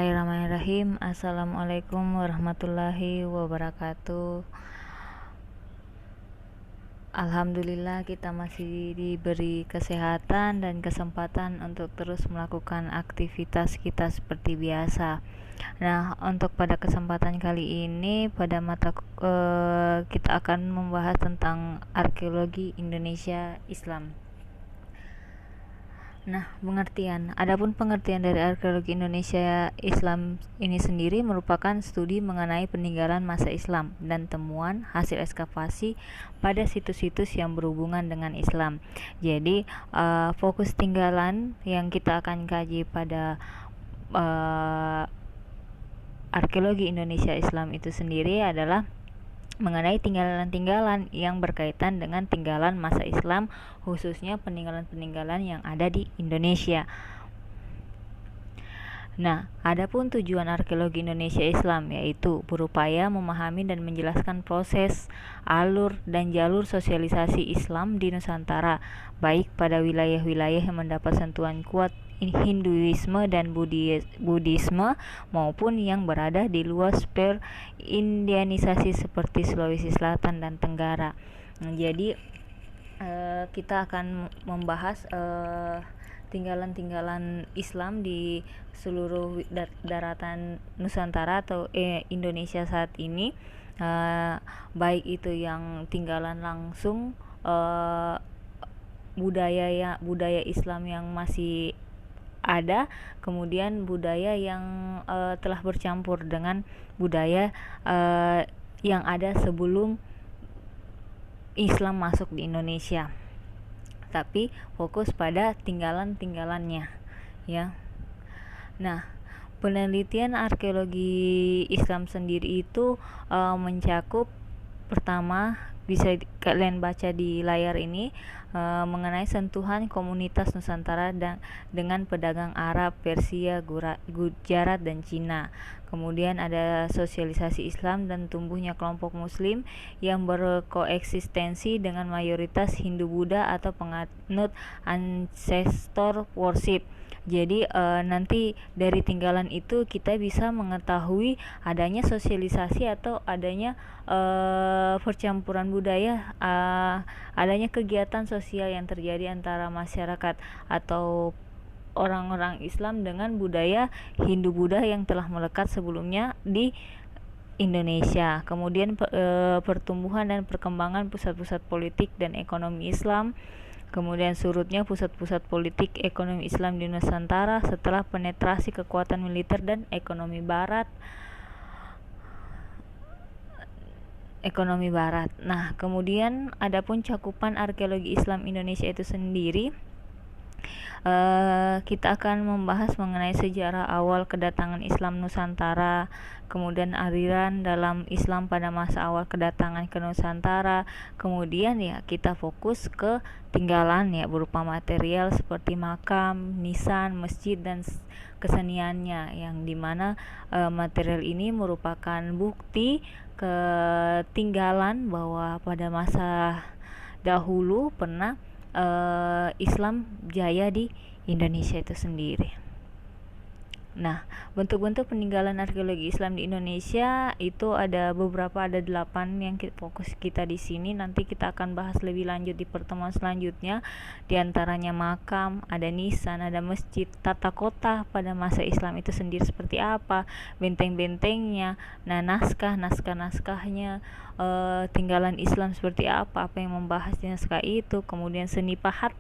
Bismillahirrahmanirrahim. Assalamualaikum warahmatullahi wabarakatuh. Alhamdulillah kita masih diberi kesehatan dan kesempatan untuk terus melakukan aktivitas kita seperti biasa. Nah, untuk pada kesempatan kali ini kita akan membahas tentang arkeologi Indonesia Islam. Nah, adapun pengertian dari arkeologi Indonesia Islam ini sendiri merupakan studi mengenai peninggalan masa Islam dan temuan hasil ekskavasi pada situs-situs yang berhubungan dengan Islam. Jadi, fokus tinggalan yang kita akan kaji pada arkeologi Indonesia Islam itu sendiri adalah mengenai tinggalan-tinggalan yang berkaitan dengan tinggalan masa Islam, khususnya peninggalan-peninggalan yang ada di Indonesia. Nah, adapun tujuan arkeologi Indonesia Islam yaitu berupaya memahami dan menjelaskan proses, alur, dan jalur sosialisasi Islam di Nusantara, baik pada wilayah-wilayah yang mendapat sentuhan kuat Hinduisme dan Buddhisme maupun yang berada di luar per-indianisasi seperti Sulawesi Selatan dan Tenggara. Jadi kita akan membahas tinggalan-tinggalan Islam di seluruh daratan Nusantara atau Indonesia saat ini, baik itu yang tinggalan langsung budaya Islam yang masih ada, kemudian budaya yang telah bercampur dengan budaya yang ada sebelum Islam masuk di Indonesia, tapi fokus pada tinggalan-tinggalannya, ya. Nah, penelitian arkeologi Islam sendiri itu mencakup, pertama bisa kalian baca di layar ini, mengenai sentuhan komunitas Nusantara dengan pedagang Arab, Persia, Gujarat, dan Cina. Kemudian ada sosialisasi Islam dan tumbuhnya kelompok Muslim yang berkoeksistensi dengan mayoritas Hindu-Buddha atau penganut ancestor worship. Jadi nanti dari tinggalan itu kita bisa mengetahui adanya sosialisasi atau adanya percampuran budaya, adanya kegiatan sosial yang terjadi antara masyarakat atau orang-orang Islam dengan budaya Hindu-Buddha yang telah melekat sebelumnya di Indonesia. Kemudian pertumbuhan dan perkembangan pusat-pusat politik dan ekonomi Islam. Kemudian surutnya pusat-pusat politik ekonomi Islam di Nusantara setelah penetrasi kekuatan militer dan ekonomi barat. Nah, kemudian adapun cakupan arkeologi Islam Indonesia itu sendiri, kita akan membahas mengenai sejarah awal kedatangan Islam Nusantara, kemudian aliran dalam Islam pada masa awal kedatangan ke Nusantara. Kemudian ya kita fokus ke tinggalan ya berupa material seperti makam, nisan, masjid, dan keseniannya, yang dimana material ini merupakan bukti ketinggalan bahwa pada masa dahulu pernah Islam jaya di Indonesia itu sendiri. Nah, bentuk-bentuk peninggalan arkeologi Islam di Indonesia itu ada 8 yang fokus kita di sini. Nanti kita akan bahas lebih lanjut di pertemuan selanjutnya. Di antaranya makam, ada nisan, ada masjid, tata kota pada masa Islam itu sendiri seperti apa, benteng-bentengnya, nah naskahnya, tinggalan Islam seperti apa yang membahas di naskah itu, kemudian seni pahat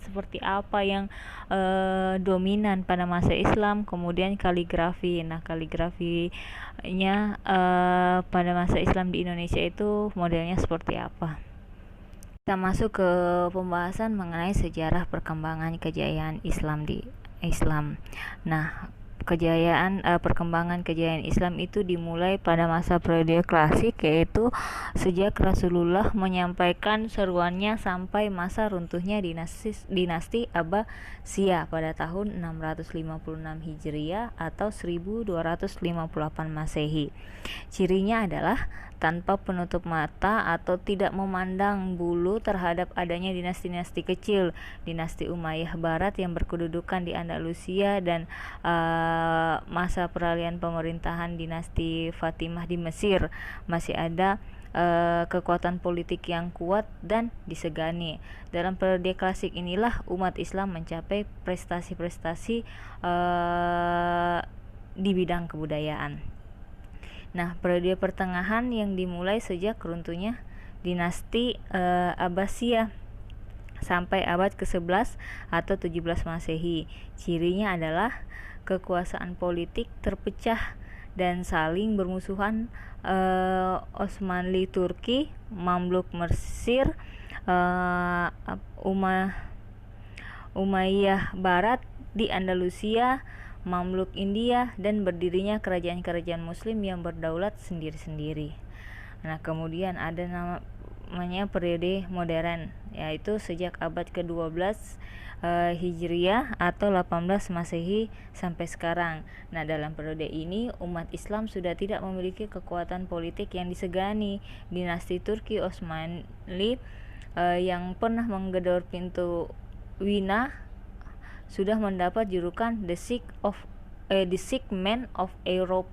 seperti apa yang dominan pada masa Islam, kemudian kaligrafi. Nah, kaligrafinya pada masa Islam di Indonesia itu modelnya seperti apa. Kita masuk ke pembahasan mengenai sejarah perkembangan kejayaan Islam di Islam. Nah, perkembangan kejayaan Islam itu dimulai pada masa periode klasik, yaitu sejak Rasulullah menyampaikan seruannya sampai masa runtuhnya dinasti Abbasiyah pada tahun 656 Hijriah atau 1258 Masehi. Cirinya adalah tanpa penutup mata atau tidak memandang bulu terhadap adanya dinasti-dinasti kecil, dinasti Umayyah Barat yang berkedudukan di Andalusia dan masa peralihan pemerintahan dinasti Fatimah di Mesir masih ada kekuatan politik yang kuat dan disegani. Dalam periode klasik inilah umat Islam mencapai prestasi-prestasi di bidang kebudayaan. Nah, periode pertengahan yang dimulai sejak runtuhnya dinasti Abbasiyah sampai abad ke-11 atau 17 Masehi. Cirinya adalah kekuasaan politik terpecah dan saling bermusuhan. Osmanli Turki, Mamluk Mesir, Umayyah Barat di Andalusia, Mamluk India, dan berdirinya kerajaan-kerajaan muslim yang berdaulat sendiri-sendiri. Nah, kemudian ada namanya periode modern, yaitu sejak abad ke-12 Hijriah atau 18 Masehi sampai sekarang. Nah, dalam periode ini umat Islam sudah tidak memiliki kekuatan politik yang disegani. Dinasti Turki Osmanli yang pernah menggedor pintu Wina sudah mendapat julukan the sick man of Europe.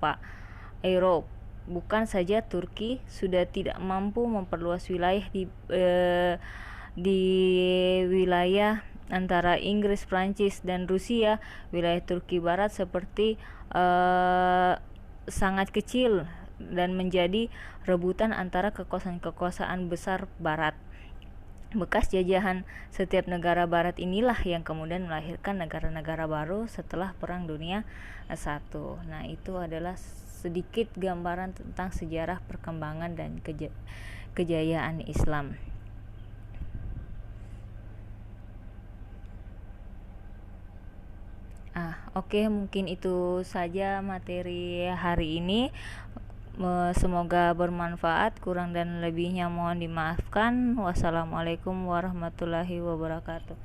Bukan saja Turki sudah tidak mampu memperluas wilayah di wilayah antara Inggris, Prancis, dan Rusia, wilayah Turki Barat seperti sangat kecil dan menjadi rebutan antara kekuasaan besar Barat. Bekas jajahan setiap negara Barat inilah yang kemudian melahirkan negara-negara baru setelah Perang Dunia I. Nah, itu adalah sedikit gambaran tentang sejarah perkembangan dan kejayaan Islam. Oke, mungkin itu saja materi hari ini. Semoga bermanfaat, kurang dan lebihnya mohon dimaafkan. Wassalamualaikum warahmatullahi wabarakatuh.